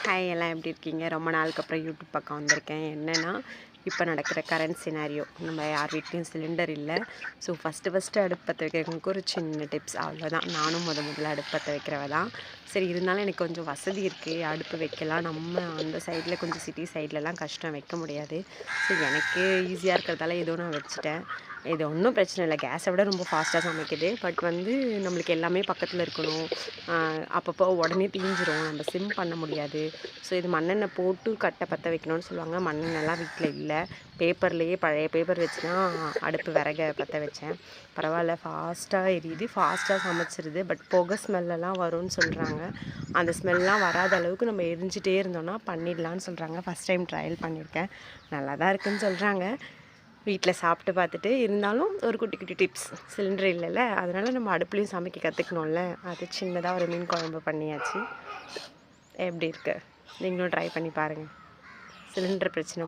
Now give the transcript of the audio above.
Hi எல்லாம் எப்படி இருக்கீங்க? ரொம்ப நாளுக்கு அப்புறம் யூடியூப் பக்கம் வந்திருக்கேன். என்னென்னா, இப்போ நடக்கிற கரண்ட் சினாரியோ, நம்ம யார் வீட்லேயும் சிலிண்டர் இல்லை. ஸோ ஃபஸ்ட்டு அடுப்பு பற்ற வைக்கிறவங்களுக்கு ஒரு சின்ன டிப்ஸ் அவ்வளோதான். நானும் முதல்ல அடுப்பு பற்ற வைக்கிறவ தான். சரி, இருந்தாலும் எனக்கு கொஞ்சம் வசதி இருக்குது, அடுப்பு வைக்கலாம். நம்ம அந்த சைடில் கொஞ்சம் சிட்டி சைட்லலாம் கஷ்டம், வைக்க முடியாது. ஸோ எனக்கு ஈஸியாக இருக்கிறதால ஏதோ நான் வச்சுட்டேன். இது ஒன்றும் பிரச்சனை இல்லை, கேஸை விட ரொம்ப ஃபாஸ்ட்டாக சமைக்குது. பட் வந்து நம்மளுக்கு எல்லாமே பக்கத்தில் இருக்கணும். அப்பப்போ உடனே தீஞ்சிரும், நம்ம சிம் பண்ண முடியாது. ஸோ இது மண்ணெண்ணெய் போட்டு கட்டை பற்ற வைக்கணும்னு சொல்லுவாங்க. மண்ணெண்ணெய்லாம் வீட்டில் இல்லை. பேப்பர்லேயே பழைய பேப்பர் வச்சு தான் அடுப்பு விறக பற்ற வச்சேன். பரவாயில்ல, ஃபாஸ்ட்டாக எரியுது, ஃபாஸ்ட்டாக சமைச்சிருது. பட் புகை ஸ்மெல்லாம் வரும்னு சொல்கிறாங்க. அந்த ஸ்மெல்லாம் வராத அளவுக்கு நம்ம எரிஞ்சிட்டே இருந்தோம்னா பண்ணிடலான்னு சொல்கிறாங்க. ஃபஸ்ட் டைம் ட்ரையல் பண்ணியிருக்கேன், நல்லா தான் இருக்குதுன்னு சொல்கிறாங்க. வீட்டில் சாப்பிட்டு பார்த்துட்டு, இருந்தாலும் ஒரு குட்டி குட்டி டிப்ஸ், சிலிண்டர் இல்லைல்ல, அதனால் நம்ம அடுப்புலையும் சமைக்க கற்றுக்கணும்ல. அது சின்னதாக ஒரு மீன் குழம்பு பண்ணியாச்சு. எப்படி இருக்குது? நீங்களும் ட்ரை பண்ணி பாருங்கள். சிலிண்டர் பிரச்சனை